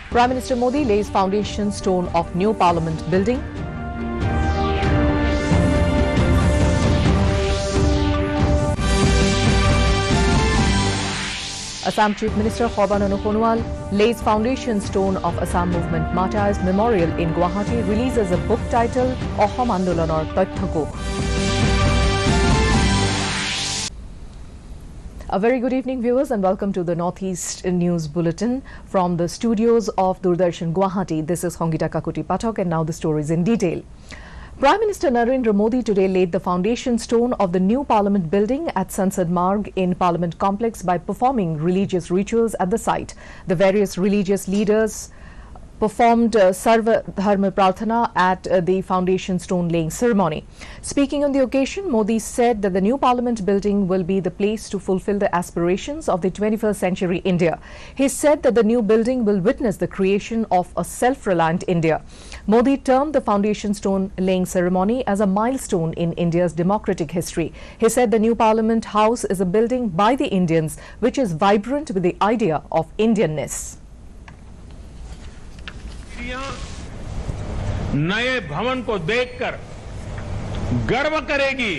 Prime Minister Modi lays foundation stone of new parliament building. Assam Chief Minister Sarbanu Sonowal lays foundation stone of Assam Movement Martyrs Memorial in Guwahati, releases a book titled Ahom Andolonor Tothokokh. A very good evening, viewers, and welcome to the Northeast News Bulletin from the studios of Doordarshan Guwahati. This is Hongita Kakuti Pathak, and now the stories in detail. Prime Minister Narendra Modi today laid the foundation stone of the new Parliament building at Sansad Marg in Parliament Complex by performing religious rituals at the site. The various religious leaders performed Sarva Dharma Prarthana at the foundation stone laying ceremony. Speaking on the occasion, Modi said that the new Parliament building will be the place to fulfill the aspirations of the 21st century India. He said that the new building will witness the creation of a self-reliant India. Modi termed the foundation stone laying ceremony as a milestone in India's democratic history. He said the new Parliament House is a building by the Indians which is vibrant with the idea of Indianness. नए भवन को देखकर गर्व करेगी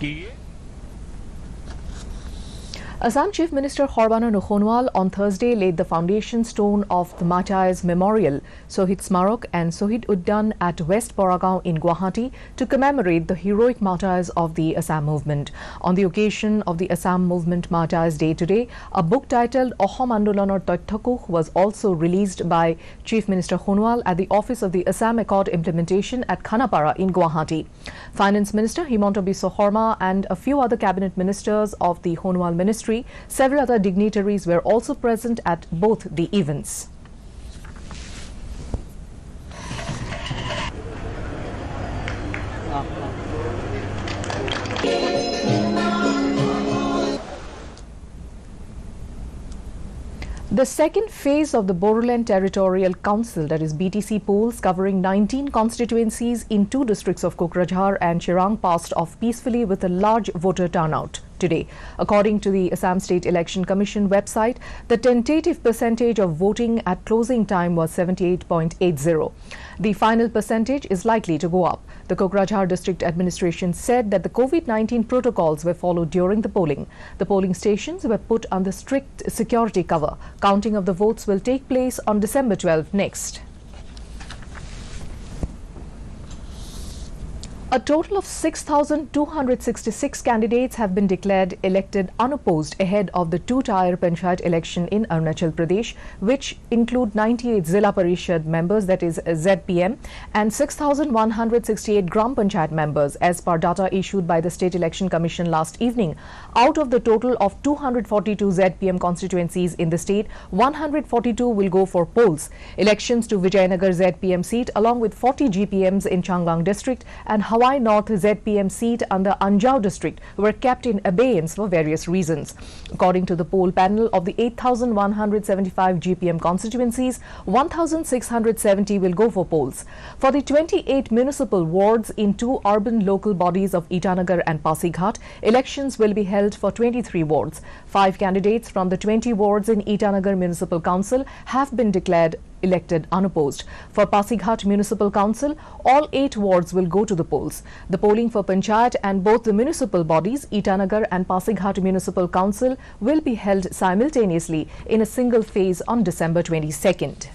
कि Assam Chief Minister Sarbanu Sonowal on Thursday laid the foundation stone of the Martyrs Memorial, Sohit Smarak and Sohit Udyan at West Boragaon in Guwahati to commemorate the heroic martyrs of the Assam movement. On the occasion of the Assam Movement Martyrs Day today, a book titled Ahom Andolonor Tothokokh was also released by Chief Minister Sonowal at the office of the Assam Accord Implementation at Khanapara in Guwahati. Finance Minister Himanta Biswa Sarma and a few other cabinet ministers of the Sonowal ministry, several other dignitaries were also present at both the events. The second phase of the Bodoland Territorial Council, that is BTC polls covering 19 constituencies in 2 districts of Kokrajhar and Chirang, passed off peacefully with a large voter turnout today. According to the Assam State Election Commission website, the tentative percentage of voting at closing time was 78.80. The final percentage is likely to go up. The Kokrajhar District Administration said that the COVID-19 protocols were followed during the polling. The polling stations were put under strict security cover. Counting of the votes will take place on December 12 next. A total of 6,266 candidates have been declared elected unopposed ahead of the 2-tier Panchayat election in Arunachal Pradesh, which include 98 Zilla Parishad members, that is ZPM, and 6,168 Gram Panchayat members, as per data issued by the State Election Commission last evening. Out of the total of 242 ZPM constituencies in the state, 142 will go for polls. Elections to Vijayanagar ZPM seat along with 40 GPMs in Changwang district and Hawai North ZPM seat under Anjao district were kept in abeyance for various reasons. According to the poll panel, of the 8,175 GPM constituencies, 1,670 will go for polls. For the 28 municipal wards in 2 urban local bodies of Itanagar and Pasighat, elections will be held for 23 wards. 5 candidates from the 20 wards in Itanagar Municipal Council have been declared elected unopposed. For Pasighat Municipal Council, all 8 wards will go to the polls. The polling for Panchayat and both the municipal bodies, Itanagar and Pasighat Municipal Council, will be held simultaneously in a single phase on December 22nd.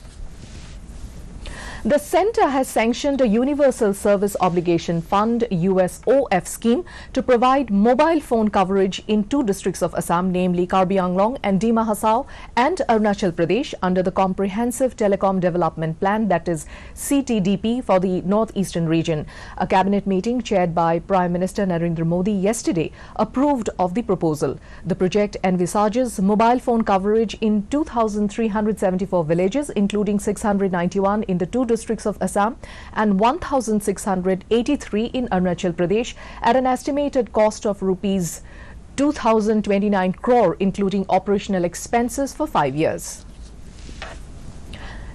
The Centre has sanctioned a Universal Service Obligation Fund USOF scheme to provide mobile phone coverage in 2 districts of Assam, namely Karbi Anglong and Dima Hasao, and Arunachal Pradesh under the Comprehensive Telecom Development Plan, that is CTDP, for the northeastern region. A cabinet meeting chaired by Prime Minister Narendra Modi yesterday approved of the proposal. The project envisages mobile phone coverage in 2,374 villages, including 691 in the 2 districts of Assam and 1,683 in Arunachal Pradesh at an estimated cost of rupees 2,029 crore, including operational expenses for 5 years.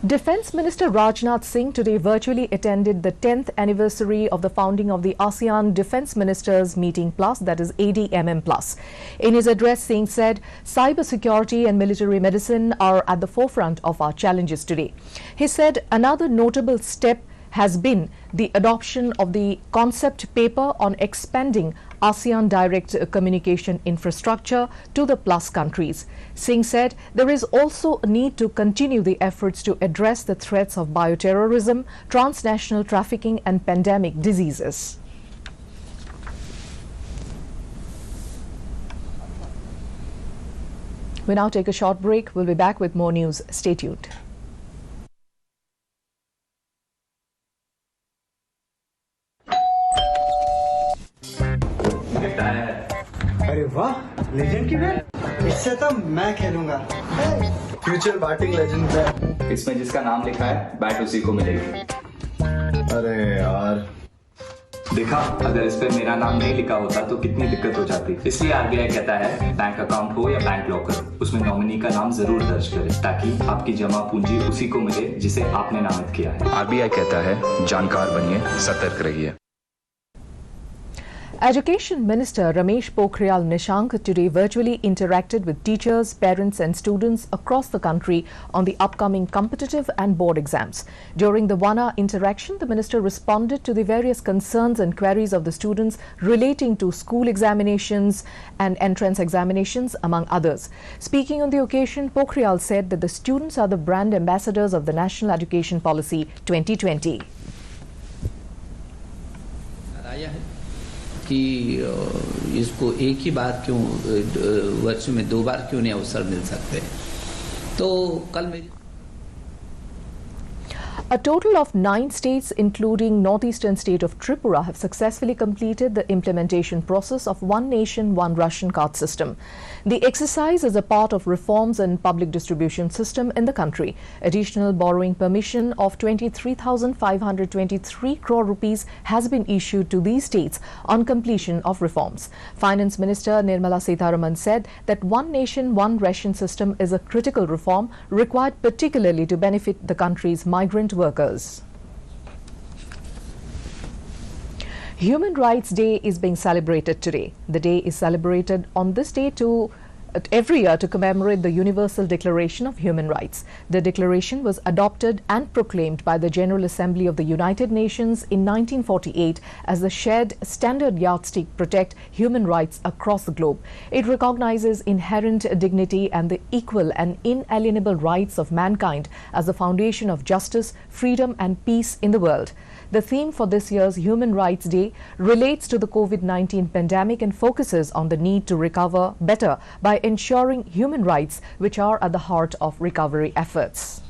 Defence Minister Rajnath Singh today virtually attended the 10th anniversary of the founding of the ASEAN Defence Ministers Meeting Plus, that is ADMM Plus. In his address, Singh said, cyber security and military medicine are at the forefront of our challenges today. He said another notable step has been the adoption of the concept paper on expanding ASEAN direct communication infrastructure to the Plus countries. Singh said there is also a need to continue the efforts to address the threats of bioterrorism, transnational trafficking and pandemic diseases. We now take a short break. We'll be back with more news. Stay tuned. अरे वाह, legend की bat. इससे तो मैं खेलूंगा। Future batting legend है। इसमें जिसका नाम लिखा है बैट उसी को मिलेगी। अरे यार, देखा, अगर इस पे मेरा नाम नहीं लिखा होता तो कितनी दिक्कत हो जाती। इसलिए आरबीआई कहता है बैंक अकाउंट हो या बैंक लॉकर, उसमें नॉमिनी का नाम जरूर दर्ज करें ताकि आपकी जमा पूंजी उसी को मिले जिसे आपने नामित किया है। आरबीआई कहता है जानकार बनिए, सतर्क रहिए। Education Minister Ramesh Pokhriyal Nishank today virtually interacted with teachers, parents and students across the country on the upcoming competitive and board exams. During the one-hour interaction, the minister responded to the various concerns and queries of the students relating to school examinations and entrance examinations, among others. Speaking on the occasion, Pokhriyal said that the students are the brand ambassadors of the National Education Policy 2020. कि इसको एक ही बार क्यों, वर्ष में 2 बार क्यों नहीं अवसर मिल सकते। तो कल मेरी A total of 9 states, including northeastern state of Tripura, have successfully completed the implementation process of One Nation, One Ration card system. The exercise is a part of reforms in public distribution system in the country. Additional borrowing permission of 23,523 crore rupees has been issued to these states on completion of reforms. Finance Minister Nirmala Sitharaman said that One Nation, One Ration system is a critical reform required particularly to benefit the country's migrant workers. Human Rights Day is being celebrated today. The day is celebrated on this day every year to commemorate the Universal Declaration of Human Rights. The declaration was adopted and proclaimed by the General Assembly of the United Nations in 1948 as the shared standard yardstick to protect human rights across the globe. It recognizes inherent dignity and the equal and inalienable rights of mankind as the foundation of justice, freedom and peace in the world. The theme for this year's Human Rights Day relates to the COVID-19 pandemic and focuses on the need to recover better by ensuring human rights, which are at the heart of recovery efforts.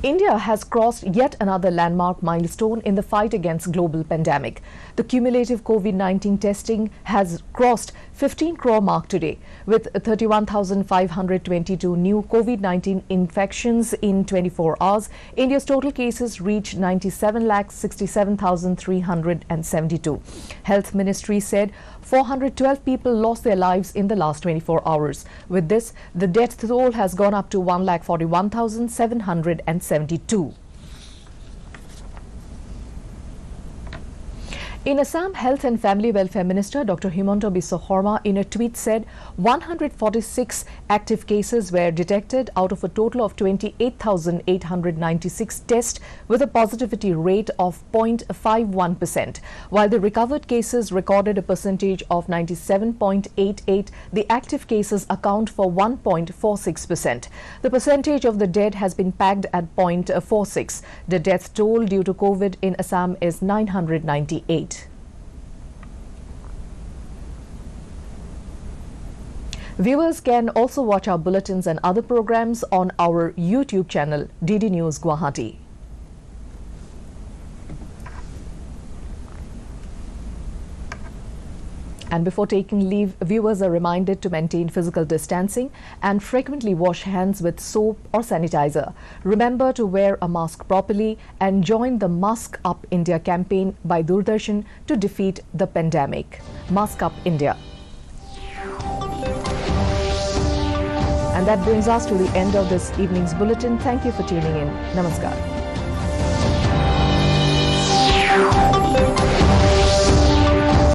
India has crossed yet another landmark milestone in the fight against global pandemic. The cumulative COVID-19 testing has crossed 15 crore mark today, with 31,522 new COVID-19 infections in 24 hours. India's total cases reached 97,67,372. Health Ministry said 412 people lost their lives in the last 24 hours. With this, the death toll has gone up to 1,41,772. In Assam, Health and Family Welfare Minister Dr. Himanta Biswa Sarma in a tweet said 146 active cases were detected out of a total of 28,896 tests with a positivity rate of 0.51%. While the recovered cases recorded a percentage of 97.88, the active cases account for 1.46%. The percentage of the dead has been pegged at 0.46. The death toll due to COVID in Assam is 998. Viewers can also watch our bulletins and other programs on our YouTube channel, DD News Guwahati. And before taking leave, viewers are reminded to maintain physical distancing and frequently wash hands with soap or sanitizer. Remember to wear a mask properly and join the Mask Up India campaign by Doordarshan to defeat the pandemic. Mask Up India. And that brings us to the end of this evening's bulletin. Thank you for tuning in. Namaskar.